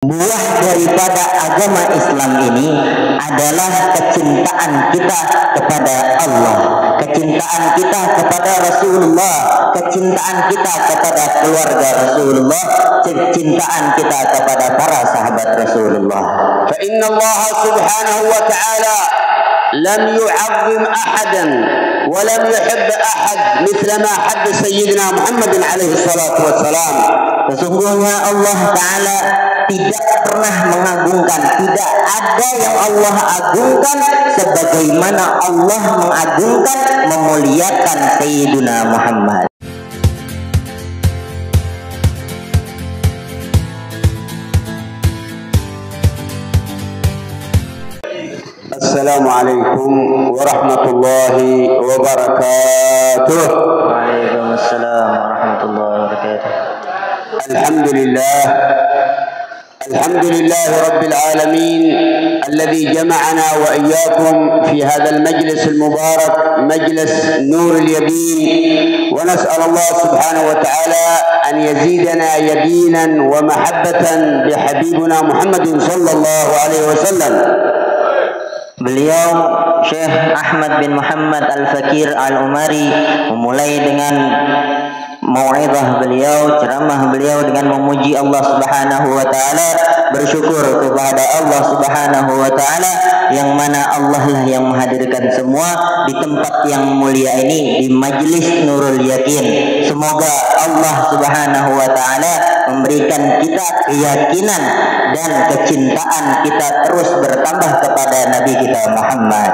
Buah daripada agama Islam ini adalah kecintaan kita kepada Allah, kecintaan kita kepada Rasulullah, kecintaan kita kepada keluarga Rasulullah, kecintaan kita kepada para sahabat Rasulullah. Fa inna Allah subhanahu wa ta'ala lam yu'azzim ahadan wa lam yuhibb ahad mithla ma hadd sayyidina Muhammad alaihi salatu wassalam. Sesungguhnya Allah Ta'ala tidak pernah mengagungkan, tidak ada yang Allah agungkan sebagaimana Allah mengagungkan, memuliakan Sayyidina Muhammad. Assalamualaikum warahmatullahi wabarakatuh. Waalaikumsalam warahmatullahi wabarakatuh. الحمد لله رب العالمين الذي جمعنا وإياكم في هذا المجلس المبارك، مجلس نور اليقين، ونسأل الله سبحانه وتعالى أن يزيدنا يقينا ومحبة بحبيبنا محمد صلى الله عليه وسلم. Beliau Syekh Ahmad bin Muhammad Al-Fakir Al-Umari memulai dengan mau'izah beliau, ceramah beliau dengan memuji Allah Subhanahu wa taala, bersyukur kepada Allah Subhanahu wa taala yang mana Allah lah yang menghadirkan semua di tempat yang mulia ini, di Majlis Nurul Yakin. Semoga Allah Subhanahu wa taala memberikan kita keyakinan dan kecintaan kita terus bertambah kepada Nabi kita Muhammad.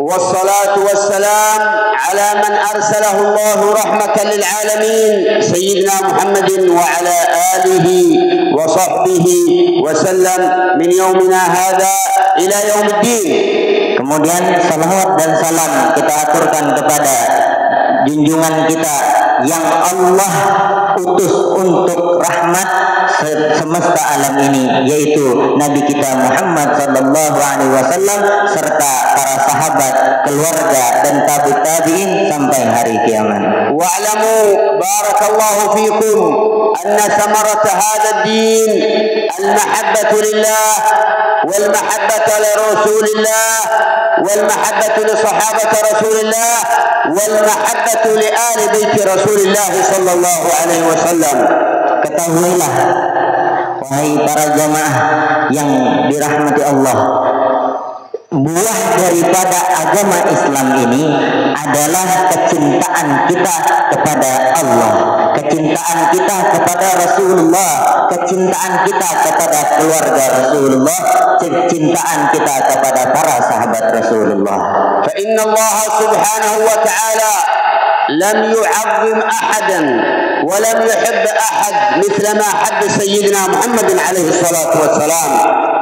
والصلاة والسلام على من أرسله الله رحمة للعالمين سيدنا محمد وعلى آله وصحبه وسلم من يومنا هذا إلى يوم الدين. Kemudian salawat dan salam kita aturkan kepada junjungan kita yang Allah utus untuk rahmat semesta alam ini, yaitu Nabi kita Muhammad sallallahu alaihi wasallam serta para sahabat, keluarga dan tabi'in sampai hari kiamat. Wa'lamu barakallahu fikum anna samarata hadha ad-din al-mahabbatu lillah wal mahabbatu li rasulillah wal mahabbatu li sahabati rasulillah wal mahabbatu li ahli bait rasulillah sallallahu alaihi wasallam. Ketahuilah wahai para jamaah yang dirahmati Allah, buah daripada agama Islam ini adalah kecintaan kita kepada Allah, kecintaan kita kepada Rasulullah, kecintaan kita kepada keluarga Rasulullah, kecintaan kita kepada para sahabat Rasulullah. Fa inna Allah subhanahu wa ta'ala lam yu'azzim ahadan wa lam yuhibb ahad mithla ma hadd sayyidina Muhammad alaihi salatu wassalam.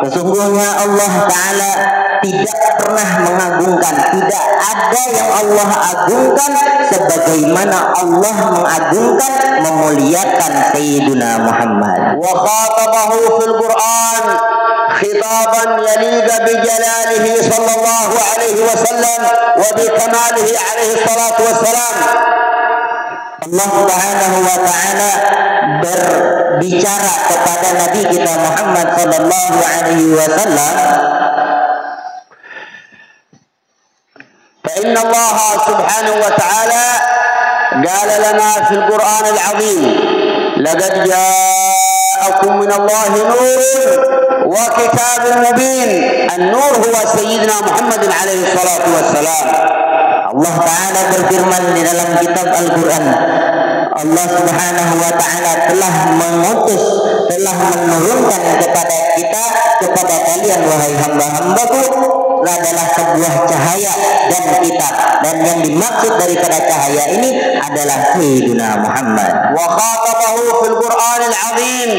Sesungguhnya Allah Ta'ala tidak pernah mengagungkan, tidak ada yang Allah agungkan sebagaimana Allah mengagungkan, memuliakan Sayyidina Muhammad. Wa khatabahu fil Qur'an khitaban yaliqa bi jalalihi sallallahu alaihi wasallam wa bi kamalihi alaihi salatu wassalam. Allah Subhanahu wa taala berbicara kepada Nabi kita Muhammad sallallahu alaihi wasallam. Fa inna Allah subhanahu wa ta'ala qala lana fil Qur'an al-'azim laqad ja'akum min Allah nurun wa kitabun mubin. An-nur huwa sayyidina Muhammad alaihi salatu wassalam. Allah Ta'ala berfirman di dalam kitab Al-Quran, Allah Subhanahu wa Ta'ala telah mengutus, telah menurunkan kepada kita, kepada kalian wahai hamba-hambaku, adalah sebuah cahaya dan kitab, dan yang dimaksud daripada cahaya ini adalah Sayyidina Muhammad. Wa khatabahu fil Qur'an al-'azim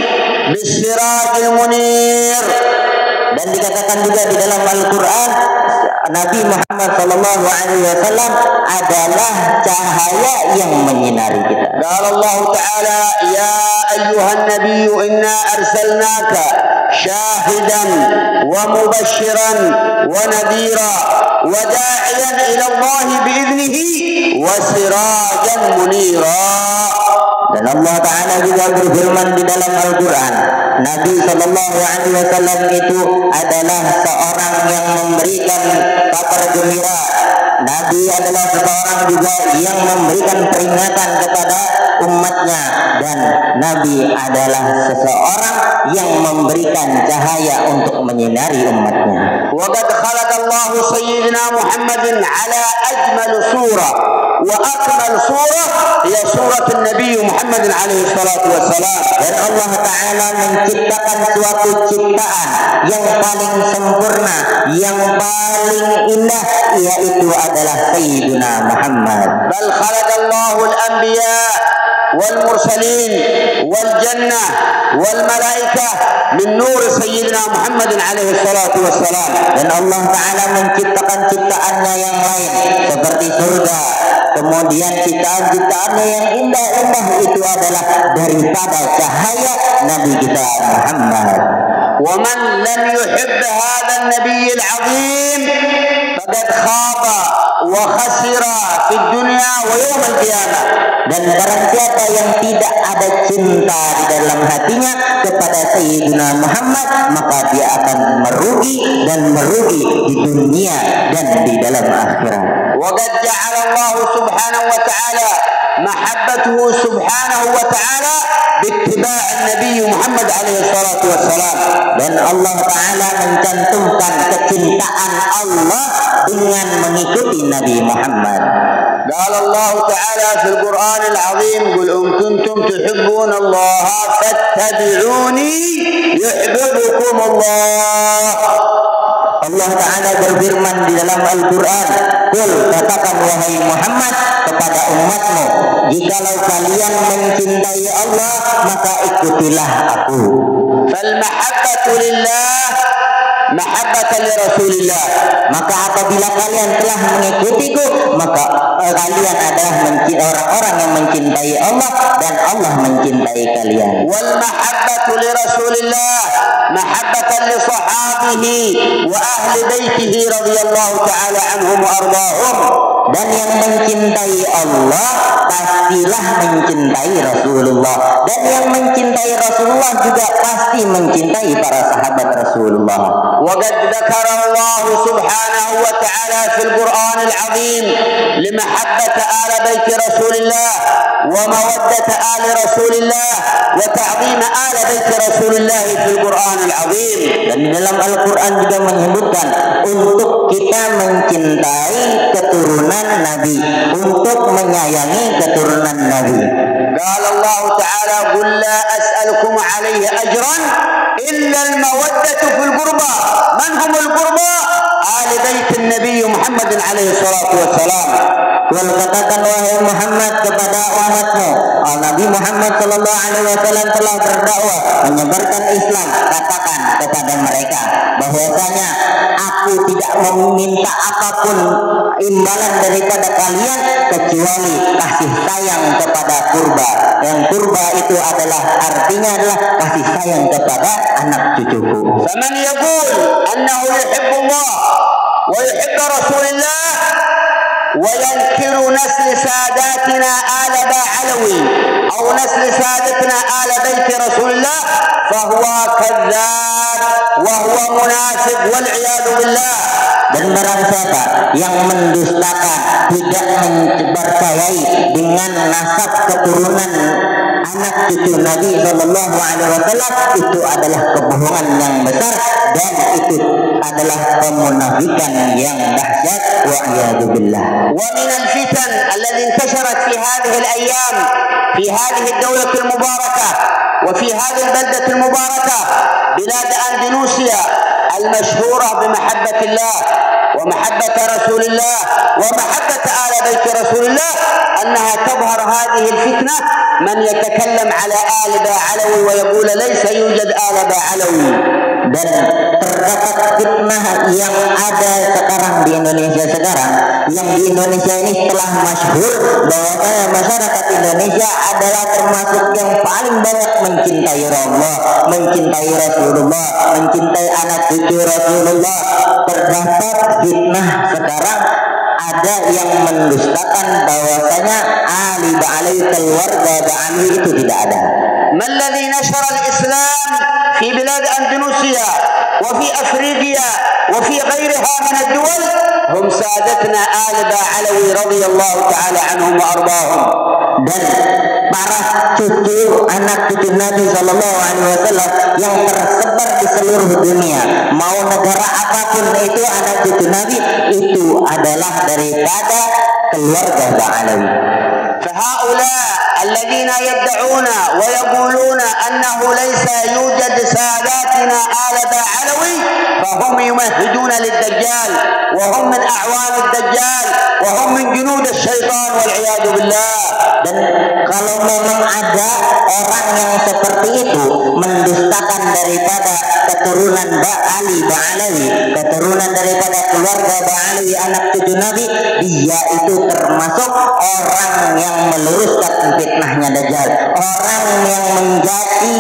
bis-sirajil munir. Dan dikatakan juga di dalam Al-Quran, Nabi Muhammad sallallahu alaihi wasallam adalah cahaya yang menyinari kita. Qala Allah Ta'ala, ya ayyuhan nabiyyu inna arsalnaka syahidan wa mubashiran wa nadhira wa da'iyan ila Allah bi'idnihi wa sirajan munira. Dan Allah Ta'ala juga berfirman di dalam Al-Quran, Nabi Sallallahu Alaihi Wasallam itu adalah seorang yang memberikan kabar gembira. Nabi adalah seseorang juga yang memberikan peringatan kepada umatnya, dan Nabi adalah seseorang yang memberikan cahaya untuk menyinari umatnya. وقد خلق الله سيدنا محمد على أجمل صورة وأكمل صورة هي صورة النبي محمد عليه الصلاة والسلام. Dan Allah Ta'ala menciptakan suatu ciptaan yang paling sempurna, yang paling indah, yaitu adalah Sayyidina Muhammad. بل خلق الله الأنبياء والمرسلين والجنة والملائكة من نور سيدنا محمد عليه الصلاة والسلام. Dan Allah Ta'ala menciptakan ciptaannya yang lain seperti surga, kemudian ciptaan-ciptaannya yang indah-indah itu adalah daripada cahaya Nabi kita Muhammad. ومن لم يحب هذا النبي العظيم فقد خاب وخسر في الدنيا ويوم القيامة. Dan barang siapa yang tidak ada cinta di dalam hatinya kepada Sayyidina Muhammad, maka dia akan merugi di dunia dan di dalam akhirat. وقد جعل الله سبحانه وتعالى محبته سبحانه وتعالى باتباع النبي محمد عليه الصلاة والسلام. Dan Allah Ta'ala mencantumkan kecintaan Allah dengan mengikuti Nabi Muhammad. قال الله تعالى في القرآن العظيم قل إن كنتم تحبون الله فاتبعوني يحببكم الله. Allah Ta'ala berfirman di dalam Al-Quran, Qul, katakan wahai Muhammad kepada umatmu, jikalau kalian mencintai Allah, maka ikutilah aku. Falmahabbatu lillah mahabbatan li Rasulillah. Maka apabila kalian telah mengikutiku, maka kalian adalah orang-orang yang mencintai Allah, dan Allah mencintai kalian. Wal mahabbatu li Rasulillah mahabbatan li sahabihi wa ahli baitihi radhiyallahu ta'ala anhum wa ardahum. Dan yang mencintai Allah pastilah mencintai Rasulullah, dan yang mencintai Rasulullah juga pasti mencintai para sahabat Rasulullah. وقد ذكر الله سبحانه وتعالى في القرآن العظيم لمحبة آل بيت رسول الله ومودة آل رسول الله وتعظيم آل بيت رسول الله في القرآن العظيم. Dan di dalam Al-Quran juga menyebutkan untuk kita mencintai keturunan Nabi, untuk menyayangi keturunan Nabi. قال الله تعالى قل لا أسألكم عليه أجرا إلا المودة في القربى. من هم القربى؟ آل بيت النبي محمد عليه الصلاة والسلام. Katakan wahai Muhammad kepada umatmu, Nabi Muhammad Sallallahu Alaihi Wasallam telah berdakwah menyebarkan Islam. Katakan kepada mereka bahwasanya aku tidak meminta apapun imbalan daripada kalian kecuali kasih sayang kepada kurba. Yang kurba itu adalah artinya adalah kasih sayang kepada anak cucuku. Faman yaqul annahu yuhibbu Allah wa yuhibbu Rasulillah وينكر نسل ساداتنا آل باعلوي أو نسل سادتنا آل بيت رسول الله فهو كذاب وهو منافق والعياذ بالله. Dan barang siapa yang mendustakan, tidak mempercayai dengan nasab keturunan anak cucu Nabi Sallallahu Alaihi Wasallam, itu adalah kebohongan yang besar, dan itu adalah kemunafikan yang dahsyat. Wa'iyadu billah. ومن الفتن التي انتشرت في هذه الأيام في هذه الدولة المباركة وفي هذه البلدة المباركة بلاد أندونيسيا المشهورة بمحبة الله ومحبة رسول الله ومحبة آل بيت رسول الله، أنها تظهر هذه الفتنة من يتكلم على آل باعلوي ويقول ليس يوجد آل باعلوي. Dan terdapat fitnah yang ada sekarang di Indonesia sekarang, yang di Indonesia ini telah masyhur bahwa masyarakat Indonesia adalah termasuk yang paling banyak mencintai Allah, mencintai Rasulullah, mencintai anak cucu Rasulullah. Terdapat fitnah sekarang ada yang mendustakan bahwasanya Ali Ba'alawi, keluarga Ba'alawi itu tidak ada. ما الذي نشر الإسلام في بلاد أندونيسيا وفي أفريقيا وفي غيرها من الدول هم سادتنا آل باعلوي رضي الله تعالى عنهم وأرضاهم. Dan para cucu anak cucu Nabi Shallallahu Alaihi Wasallam yang tersebar di seluruh dunia, mau negara apapun itu anak cucu Nabi itu adalah daripada keluarga Ba'alawi. فهؤلاء الذين يدعون ويقولون أنه ليس يوجد ساداتنا آل باعلوي فهم يمهدون للدجال وهم من أعوان الدجال وهم من جنود الشيطان والعياذ بالله. Dan kalau memang ada orang yang seperti itu mendustakan daripada keturunan Ali Ba'alawi, keturunan daripada keluarga Ba'alawi anak cucu Nabi, dia itu termasuk orang yang meluruskan fitnahnya Dajjal, orang yang menjadi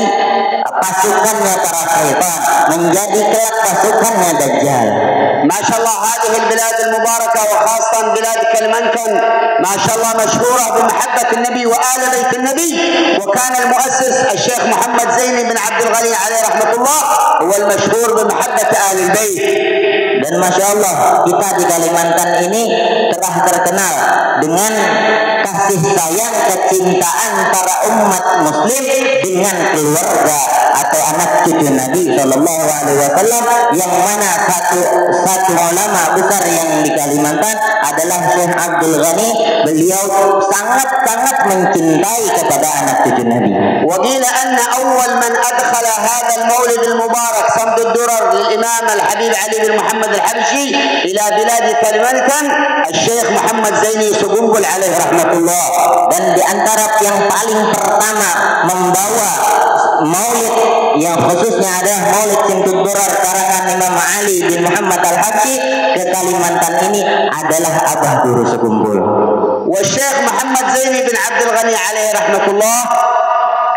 pasukannya para syaitan, menjadi kelak pasukannya Dajjal. ما شاء الله هذه البلاد المباركة وخاصة بلاد كلمنكن ما شاء الله مشهورة بمحبة النبي وآل بيت النبي، وكان المؤسس الشيخ محمد زيني بن عبد الغني عليه رحمة الله هو المشهور بمحبة آل البيت. Dan Masya Allah, kita di Kalimantan ini telah terkenal dengan kasih sayang, kecintaan para umat muslim dengan keluarga atau anak cucu Nabi Shallallahu Alaihi Wasallam, yang mana satu ulama besar yang di Kalimantan adalah Syekh Abdul Ghani. Beliau sangat-sangat mencintai kepada anak cucu Nabi. وقيل أن أول من أدخل هذا المولد المبارك صمد الدرر للإمام الحبيب علي بن محمد الحبشي إلى بلاد كلمنكن الشيخ محمد زيني سبنبل عليه رحمة الله. Dan di antara yang paling pertama membawa maulid yang khususnya adalah maulid Simtud Durar karangan Imam Ali bin Muhammad Al-Habsyi ke Kalimantan ini adalah Abah Guru Sekumpul. والشيخ محمد زيني بن عبد الغني عليه رحمة الله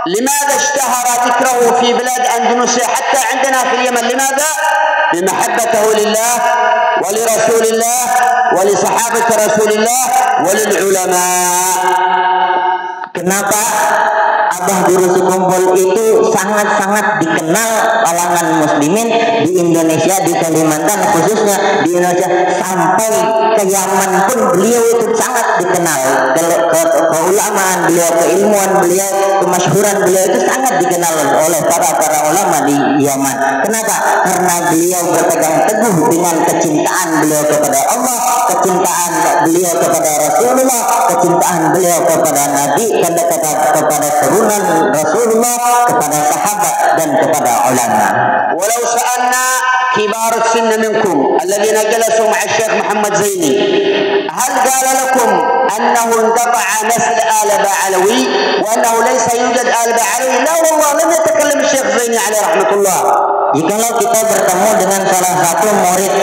لماذا اشتهر ذكره في بلاد أندونيسيا حتى عندنا في اليمن؟ لماذا؟ بمحبته لله ولرسول الله ولصحابة رسول الله وللعلماء. Kenapa Abah Guru Sekumpul itu sangat-sangat dikenal kalangan muslimin di Indonesia, di Kalimantan khususnya di Indonesia, sampai ke Yaman pun beliau itu sangat dikenal. Keulamaan beliau, keilmuan beliau, kemasyhuran beliau itu sangat dikenal oleh para ulama di Yaman. Kenapa? Karena beliau berpegang teguh dengan kecintaan beliau kepada Allah, kecintaan beliau kepada Rasulullah, kecintaan beliau kepada Nabi, kepada turunan Rasulullah, kepada sahabat dan kepada ulama. ولو سألنا كبار السن منكم الذين جلسوا مع الشيخ محمد زيني هل قال لكم أنه انقطع نسل آل باعلوي وأنه ليس يوجد آل باعلوي؟ لا والله، لم يتكلم الشيخ زيني عليه رحمة الله. Jikalau kita bertemu dengan salah satu murid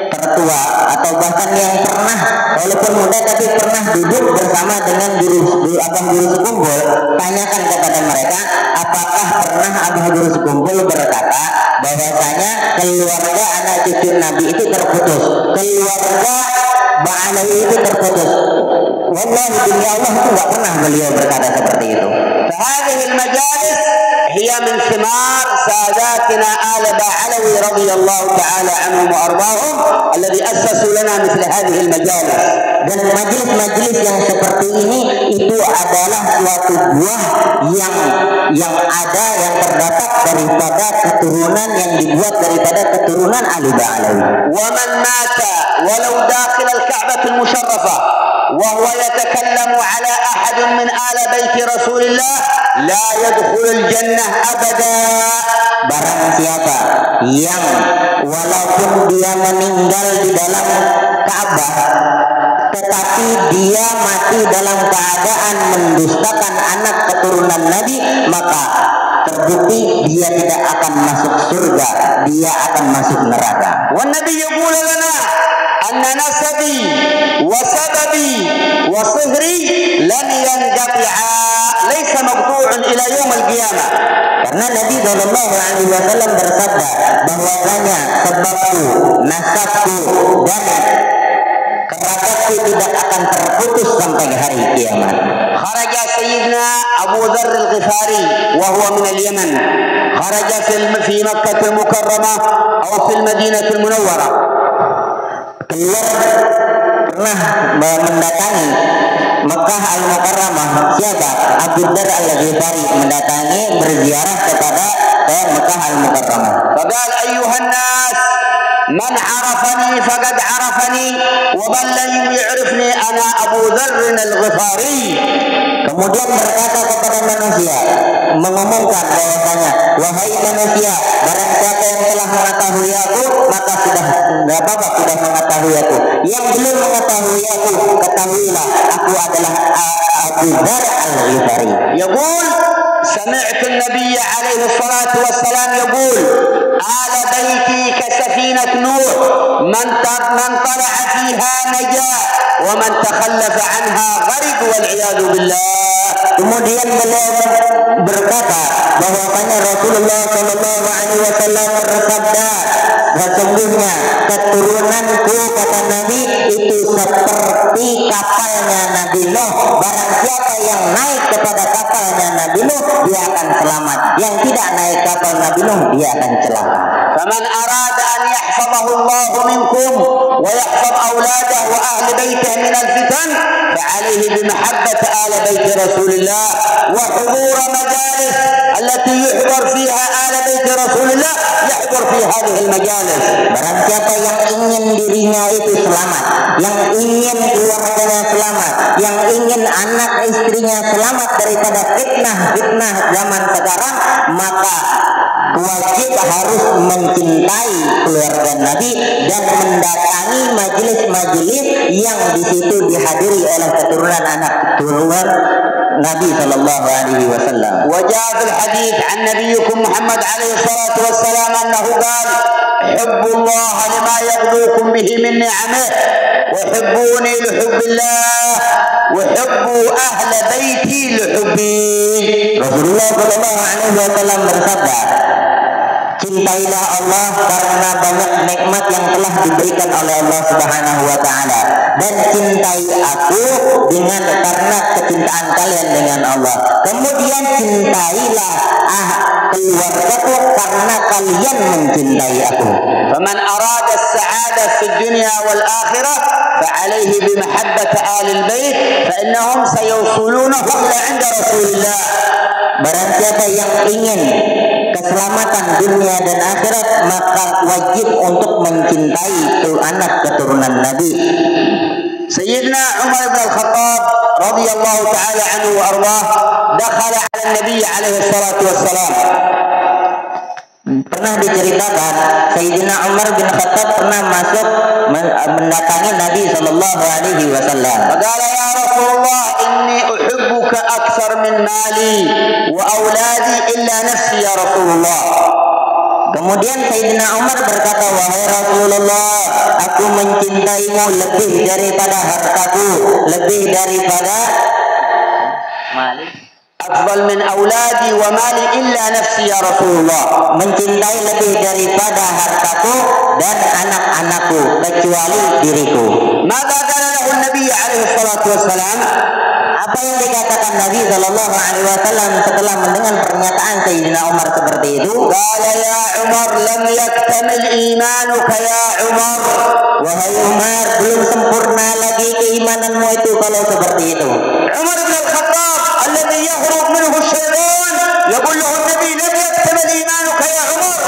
tertua atau bahkan yang pernah walaupun muda tapi pernah duduk bersama dengan Abah Guru Sekumpul, tanyakan kepada mereka apakah pernah Abah Guru Sekumpul berkata bahwasanya keluarga anak cucu Nabi itu terputus, keluarga Ba'alawi itu terputus. Wallahi demi Allah itu nggak pernah beliau berkata seperti itu. فهذه المجالس هي من ثمار ساداتنا آل باعلوي رضي الله تعالى عنهم وأرضاهم الذي أسسوا لنا مثل هذه المجالس. Dan majelis-majelis yang seperti ini itu adalah suatu buah yang ada, yang terdapat daripada keturunan yang dibuat daripada keturunan Ali Ba'alawi. ومن مات ولو داخل الكعبة المشرفة وهو يتكلم على أحد من آل بيت رسول الله لا يدخل الجنة أبدا. Barang siapa yang walaupun dia meninggal di dalam Ka'bah tetapi dia mati dalam keadaan mendustakan anak keturunan Nabi, maka terbukti dia tidak akan masuk surga, dia akan masuk neraka. والنبي يقول لنا أن نسبي وسببي وصهري لن ينقطعا ليس مقطوع إلى يوم القيامة. Karena Nabi Shallallahu Alaihi Wasallam bersabda bahwasanya sebabku, nasabku dan keragaku tidak akan terputus sampai hari kiamat. خرج سيدنا أبو ذر الغفاري وهو من اليمن، خرج في مكة المكرمة أو في المدينة المنورة. Keluar pernah mendatangi Mekah Al-Mukarramah. Siapa? Abu Dzar Al-Ghifari mendatangi berziarah kepada Mekah Al-Mukarramah. فقال أيها الناس من عرفني فقد عرفني ومن لم يعرفني أنا أبو ذر الغفاري. Kemudian berkata kepada manusia, mengumumkan bahwasanya, wahai manusia, barang siapa yang telah mengetahui aku, maka sudah mengetahui aku. Yang belum mengetahui aku, ketahuilah aku adalah Abu Dzar Al-Ghifari. يقول سمعت النبي عليه الصلاة والسلام يقول آل بيتي كسفينة نوح من طلع فيها نجا ومن تخلف عنها غرق والعياذ بالله. Kemudian beliau berkata bahwasanya Rasulullah Shallallahu Alaihi Wasallam bersabda, sesungguhnya keturunanku, kata Nabi, itu seperti kapalnya Nabi Nuh. Barang siapa yang naik kepada kapalnya Nabi Nuh, dia akan selamat. Yang tidak naik kapal Nabi Nuh, dia akan celaka. فمن أراد أن يحفظه الله منكم ويحفظ أولاده وأهل بيته من الفتن فعليه بمحبة آل بيت رسول الله وحضور مجالس التي يحضر فيها آل بيت رسول الله يحضر في هذه المجالس. Barang siapa yang ingin dirinya itu selamat, yang ingin keluarganya selamat, yang ingin anak istrinya selamat daripada fitnah zaman sekarang, maka wajib harus mencintai keluarga Nabi dan mendatangi majelis-majelis yang di situ dihadiri oleh keturunan anak keturunan Nabi Shallallahu Alaihi Wasallam. وجاء في الحديث عن نبيكم محمد عليه الصلاة والسلام أنه قال حبوا الله لما يغدوكم به من نعمه وحبوني لحب الله وحبوا أهل بيتي لحبي. Rasulullah Shallallahu Alaihi Wasallam bersabda, cintailah Allah karena banyak nikmat yang telah diberikan oleh Allah Subhanahu wa taala, dan cintai aku dengan karena kecintaan kalian dengan Allah. Kemudian cintailah keluargaku karena kalian mencintai aku. فمن أراد السعادة في الدنيا والآخرة فعليه بمحبة آل البيت فإنهم سيوصلونه إلى عند رسول الله. Barang siapa yang ingin keselamatan dunia dan akhirat, maka wajib untuk mencintai itu anak keturunan Nabi. سيدنا عمر بن الخطاب رضي الله تعالى عنه وأرضاه دخل على النبي عليه الصلاة والسلام. Pernah diceritakan Sayyidina Umar bin Khattab pernah masuk mendatangi Nabi Shallallahu Alaihi Wasallam. فقال يا رسول الله إني أحبك أكثر من مالي وأولادي إلا نفسي يا رسول الله. Kemudian Sayyidina Umar berkata, wahai Rasulullah, aku mencintaimu lebih daripada hartaku, lebih daripada mali. أفضل من أولادي ومالي إلا نفسي يا رسول الله. Mencintai lebih daripada hartaku dan anak-anakku kecuali diriku. ماذا قال له النبي عليه الصلاة والسلام؟ Apa yang dikatakan Nabi Shallallahu Alaihi Wasallam setelah mendengar pernyataan Sayyidina Umar seperti itu? قال يا عمر لم يكتمل إيمانك يا عمر. Wahai Umar, belum sempurna lagi keimananmu itu kalau seperti itu. عمر بن الخطاب الذي يهرب منه الشيطان يقول له النبي لم يكتمل إيمانك يا عمر.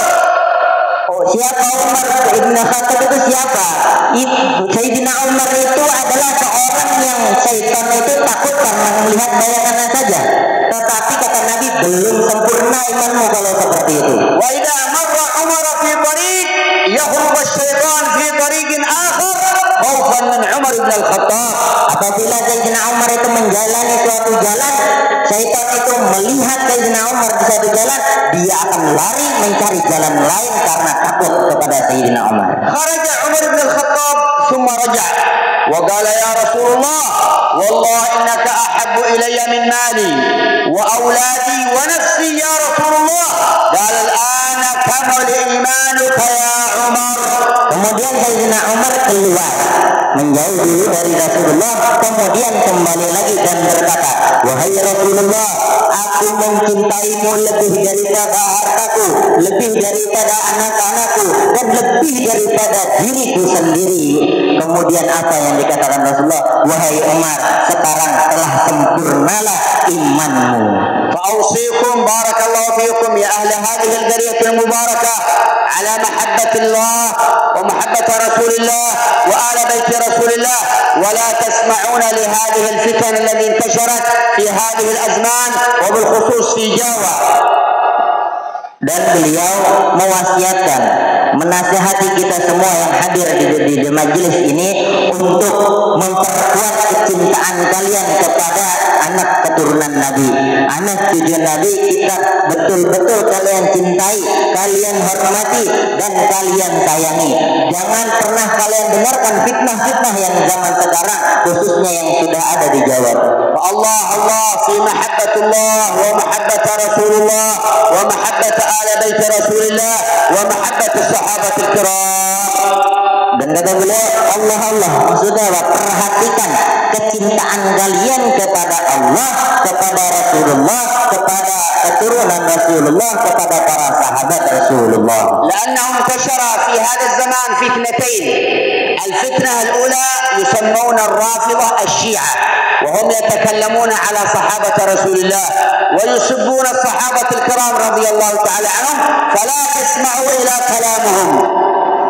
Siapa Umar bin Khattab itu siapa? Sayyidina Umar itu adalah seorang yang syaitan itu takut karena melihat bayangannya saja. Tetapi kata Nabi, belum sempurna imanmu kalau seperti itu. وإذا مر عمر في طريق يهرب الشيطان في طريق آخر خوفا من عمر بن الخطاب. Apabila Sayyidina Umar itu menjalani suatu jalan, syaitan itu melihat Sayyidina Umar di suatu jalan, dia akan lari mencari jalan lain karena takut kepada Sayyidina Umar. خرج عمر بن الخطاب ثم رجع وقال يا رسول الله والله إنك أحب إلي من مالي وأولادي ونفسي يا رسول الله. قال الآن كمل إيمانك يا عمر. Kemudian Sayyidina Umar keluar menjauh dulu dari Rasulullah, kemudian kembali lagi dan berkata, wahai Rasulullah, aku mencintaimu lebih daripada hartaku, lebih daripada anak-anakku, dan lebih daripada diriku sendiri. Kemudian apa yang dikatakan Rasulullah? Wahai Umar, sekarang telah sempurnalah imanmu. فأوصيكم بارك الله فيكم يا أهل هذه القرية المباركة على محبة الله ومحبة رسول الله وآل بيت رسول الله، ولا تسمعون لهذه الفتن التي انتشرت في هذه الأزمان وبالخصوص في جاوة. Dan beliau mewasiatkan, menasihati kita semua yang hadir di majelis ini untuk memperkuat kecintaan kalian kepada anak keturunan Nabi, anak cucu Nabi. Kita betul-betul kalian cintai, kalian hormati, dan kalian sayangi. Jangan pernah kalian dengarkan fitnah-fitnah yang zaman sekarang, khususnya yang sudah ada di Jawa. Allah fi mahabbatullah wa mahabbat Rasulullah wa mahabbat ala bait Rasulillah wa mahabbat sahabatul kiram. Dan kata beliau, Allah maksudnya perhatikan kecintaan kalian kepada Allah, kepada Rasulullah, kepada keturunan Rasulullah, kepada para sahabat Rasulullah. لأنهم انتشر في هذا الزمان فتنتين. الفتنة الأولى يسمون الرافضة الشيعة، وهم يتكلمون على صحابة رسول الله ويسبون الصحابة الكرام رضي الله تعالى عنهم، فلا تسمعوا إلى كلامهم.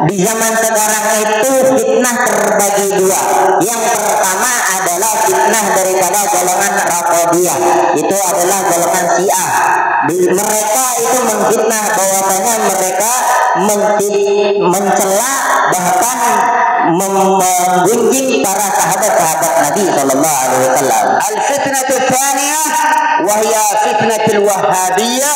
Di zaman sekarang itu fitnah terbagi dua. Yang pertama adalah fitnah daripada golongan Rafidhiyah, itu adalah golongan Syiah. Mereka itu memfitnah bahwasanya mereka mencela bahkan menggunjing para sahabat-sahabat Nabi sallallahu alaihi wasallam. Al-fitnah tsaniyah wa hiya fitnah al-wahhabiyyah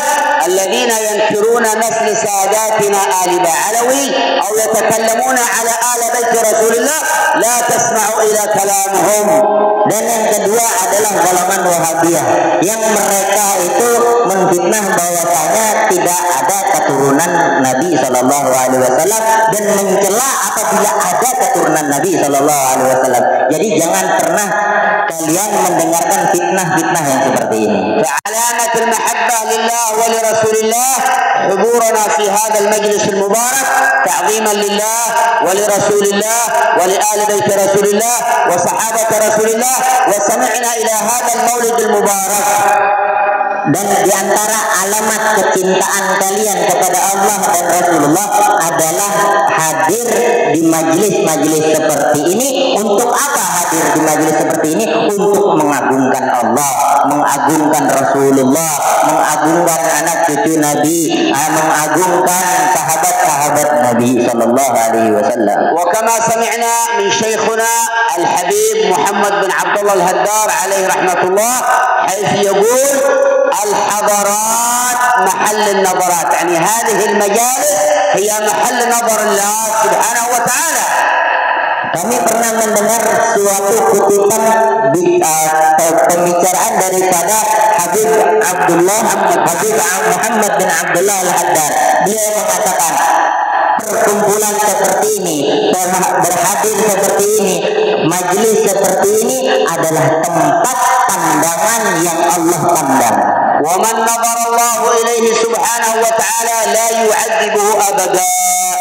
alladhina yankiruna nasl sadatina Ali Ba'alawi aw yatakallamuna ala ali bait Rasulillah la tasma'u ila kalamuhum. Dan yang kedua adalah golongan Wahabiyah yang mereka itu menfitnah bahwasanya tidak ada keturunan Nabi sallallahu alaihi wasallam dan mencela apabila ada keturunan Nabi sallallahu alaihi wasallam. Jadi jangan pernah kalian mendengarkan fitnah-fitnah yang seperti ini. Alamatul mahabbah lillah wa li Rasulillah hudurana fi hadzal majlis al-mubarak ta'ziman lillah wa li Rasulillah wa li ahli bait Rasulillah wa sahabat Rasulillah wa sami'na ila hadzal maulid al-mubarak. Dan diantara alamat kecintaan kalian kepada Allah dan Rasulullah adalah hadir di majelis-majelis seperti ini. Untuk apa hadir di majelis seperti ini? Untuk mengagungkan Allah, mengagungkan Rasulullah, mengagungkan anak cucu Nabi, mengagungkan sahabat-sahabat Nabi sallallahu alaihi wasallam. Wa kama sami'na min shaykhuna al-habib Muhammad bin Abdullah al-Haddar alaihi rahmatullah حيث يقول الحضارات محل النظرات، يعني هذه المجالس هي محل نظر الله سبحانه وتعالى. Kami pernah mendengar suatu kutipan pembicaraan daripada Habib Muhammad bin Abdullah al-Haddar. Beliau mengatakan, perkumpulan seperti ini, berhadir seperti ini, majelis seperti ini adalah tempat pandangan yang Allah pandang. Wa man nadhara Allah ilaihi subhanahu wa ta'ala la yu'adzibuhu abada.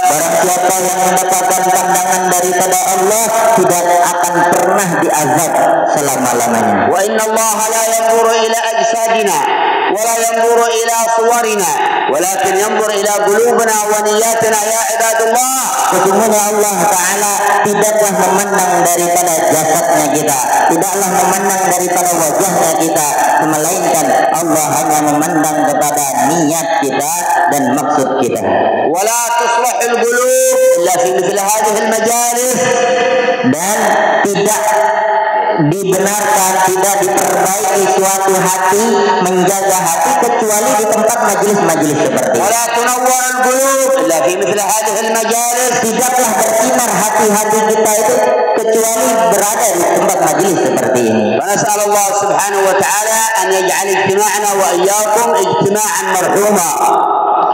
Barang siapa yang mendapatkan pandangan daripada Allah tidak akan pernah diazab selama-lamanya. Wa inna Allah la yanzuru ila ajsadina wa la yanzuru ila suwarina walakin yanzur ila qulubina wa niyatina ya ibadallah. Sesungguhnya Allah Ta'ala tidaklah memandang daripada jasadnya kita, tidaklah memandang daripada wajahnya kita, melainkan Allah hanya memandang kepada niat kita dan maksud kita. Wala tuslihul qulub illa fi mithli hadhihi al-majalis. Dan tidak dibenarkan, tidak diperbaiki suatu hati, menjaga hati kecuali di tempat majelis-majelis seperti ini. Wala tunawwarul qulub illa fi mithli hadhihi al-majalis. Tidaklah bersinar hati-hati kita itu kecuali berada di tempat majelis seperti ini. Wa nas'alullah subhanahu wa ta'ala an yaj'al ijtima'ana wa iyyakum ijtima'an marhuma.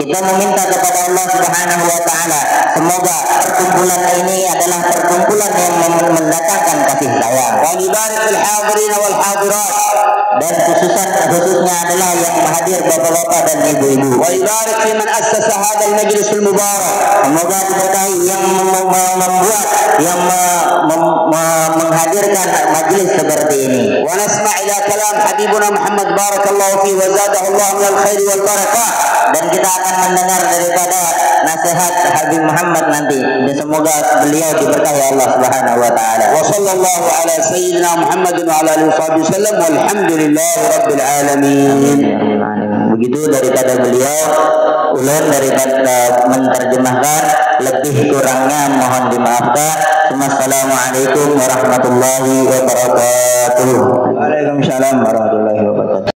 Kita meminta kepada Allah Subhanahu wa taala semoga perkumpulan ini adalah perkumpulan yang mendatangkan kasih sayang. Wa yubarik fil hadirin wal hadirat, dan khususnya adalah yang hadir bapak-bapak dan ibu-ibu. Wa yubarik fi man assasa hadzal majlis al mubarak. Semoga diberkahi yang membuat yang menghadirkan majlis seperti ini. Wa nasma' ila kalam habibuna Muhammad barakallahu fi wa zadahu Allah min al khair wal barakah. Dan kita akan mendengar daripada nasihat Habib Muhammad nanti. Dan semoga beliau diberkahi Allah Subhanahu wa taala. Wa sallallahu ala sayyidina Muhammad wa ala alihi wasallam walhamdulillahi rabbil alamin. Begitu daripada beliau, ulun daripada menterjemahkan, lebih kurangnya mohon dimaafkan. Assalamualaikum warahmatullahi wabarakatuh. Waalaikumsalam warahmatullahi wabarakatuh.